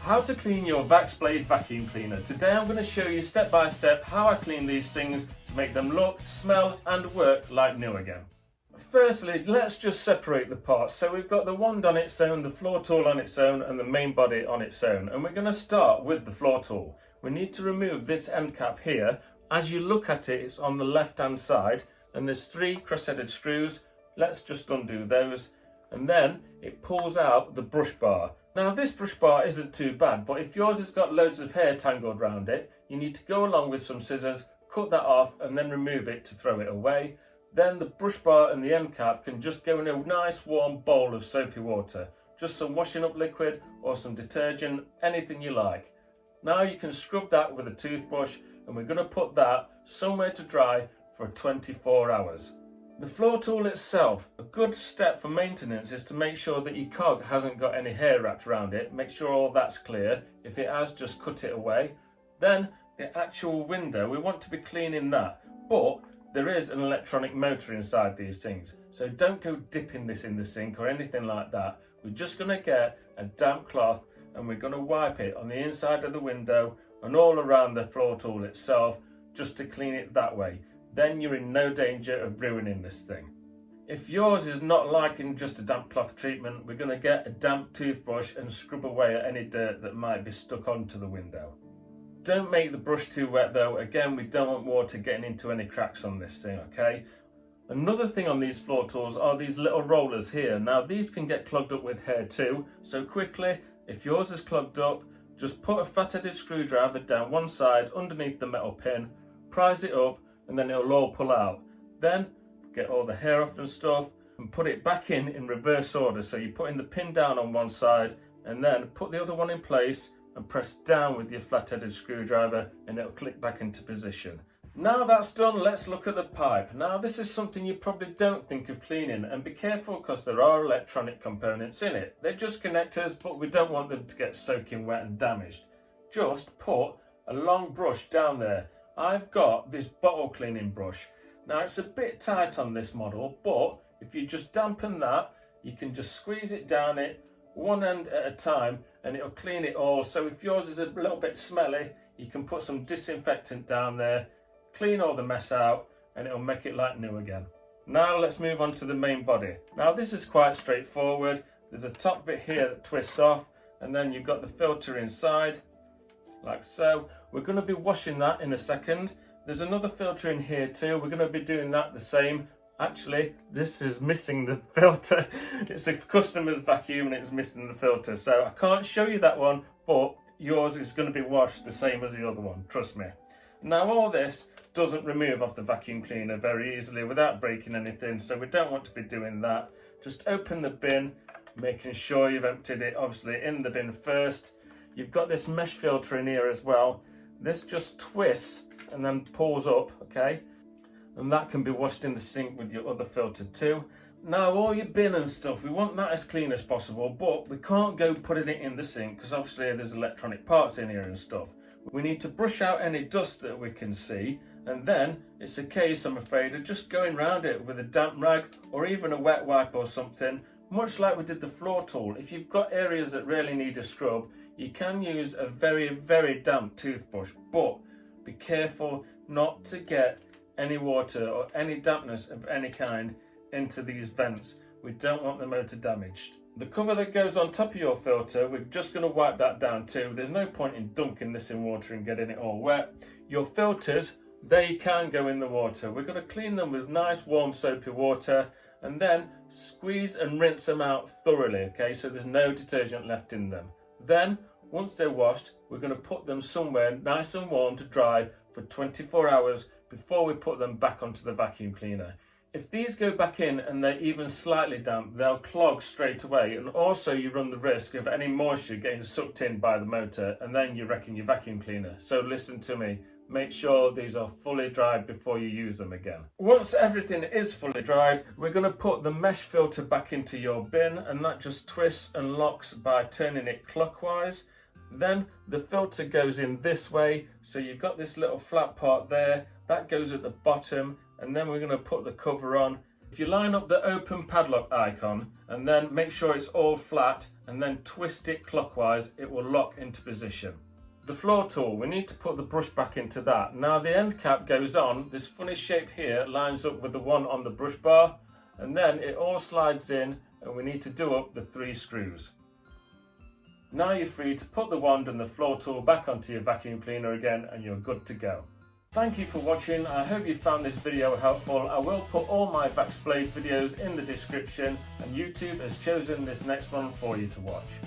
How to clean your Vax Blade vacuum cleaner. Today I'm going to show you step by step how I clean these things to make them look, smell and work like new again. Firstly, let's just separate the parts. So we've got the wand on its own, the floor tool on its own and the main body on its own. And we're going to start with the floor tool. We need to remove this end cap here. As you look at it, it's on the left hand side and there's 3 cross-headed screws. Let's just undo those. And then it pulls out the brush bar. Now this brush bar isn't too bad, but if yours has got loads of hair tangled around it, you need to go along with some scissors, cut that off and then remove it to throw it away. Then the brush bar and the end cap can just go in a nice warm bowl of soapy water. Just some washing up liquid or some detergent, anything you like. Now you can scrub that with a toothbrush and we're going to put that somewhere to dry for 24 hours. The floor tool itself, a good step for maintenance is to make sure that your cog hasn't got any hair wrapped around it. Make sure all that's clear. If it has, just cut it away. Then the actual window, we want to be cleaning that. But there is an electronic motor inside these things. So don't go dipping this in the sink or anything like that. We're just going to get a damp cloth and we're going to wipe it on the inside of the window and all around the floor tool itself just to clean it that way. Then you're in no danger of ruining this thing. If yours is not liking just a damp cloth treatment, we're going to get a damp toothbrush and scrub away at any dirt that might be stuck onto the window. Don't make the brush too wet though. Again, we don't want water getting into any cracks on this thing, okay? Another thing on these floor tools are these little rollers here. Now these can get clogged up with hair too. So quickly, if yours is clogged up, just put a flat-headed screwdriver down one side underneath the metal pin, prise it up, and then it'll all pull out. Then get all the hair off and stuff and put it back in reverse order. So you're putting the pin down on one side and then put the other one in place and press down with your flat-headed screwdriver and it'll click back into position. Now that's done, let's look at the pipe. Now this is something you probably don't think of cleaning, and be careful because there are electronic components in it. They're just connectors, but we don't want them to get soaking wet and damaged. Just put a long brush down there. I've got this bottle cleaning brush. Now it's a bit tight on this model, but if you just dampen that, you can just squeeze it down it one end at a time and it'll clean it all. So if yours is a little bit smelly, you can put some disinfectant down there, clean all the mess out and it'll make it like new again. Now let's move on to the main body. Now this is quite straightforward. There's a top bit here that twists off and then you've got the filter inside like so. We're going to be washing that in a second. There's another filter in here too. We're going to be doing that the same. Actually, this is missing the filter. It's a customer's vacuum and it's missing the filter. So I can't show you that one, but yours is going to be washed the same as the other one, trust me. Now all this doesn't remove off the vacuum cleaner very easily without breaking anything, so we don't want to be doing that. Just open the bin, making sure you've emptied it obviously in the bin first. You've got this mesh filter in here as well. This just twists and then pulls up, okay? And that can be washed in the sink with your other filter too. Now all your bin and stuff, we want that as clean as possible, but we can't go putting it in the sink because obviously there's electronic parts in here and stuff. We need to brush out any dust that we can see, and then it's a case, I'm afraid, of just going around it with a damp rag or even a wet wipe or something, much like we did the floor tool. If you've got areas that really need a scrub, you can use a very, very damp toothbrush, but be careful not to get any water or any dampness of any kind into these vents. We don't want the motor damaged. The cover that goes on top of your filter, we're just going to wipe that down too. There's no point in dunking this in water and getting it all wet. Your filters, they can go in the water. We're going to clean them with nice warm soapy water and then squeeze and rinse them out thoroughly, okay, so there's no detergent left in them. Then once they're washed, we're going to put them somewhere nice and warm to dry for 24 hours before we put them back onto the vacuum cleaner. If these go back in and they're even slightly damp, they'll clog straight away, and also you run the risk of any moisture getting sucked in by the motor and then you're wrecking your vacuum cleaner. So listen to me, make sure these are fully dried before you use them again. Once everything is fully dried, we're going to put the mesh filter back into your bin, and that just twists and locks by turning it clockwise. Then the filter goes in this way, so you've got this little flat part there, that goes at the bottom, and then we're going to put the cover on If you line up the open padlock icon and then make sure it's all flat and then twist it clockwise, it will lock into position. The floor tool, we need to put the brush back into that. Now the end cap goes on, this funny shape here lines up with the one on the brush bar, and then it all slides in and we need to do up the 3 screws. Now you're free to put the wand and the floor tool back onto your vacuum cleaner again and you're good to go. Thank you for watching. I hope you found this video helpful. I will put all my Vax Blade videos in the description, and YouTube has chosen this next one for you to watch.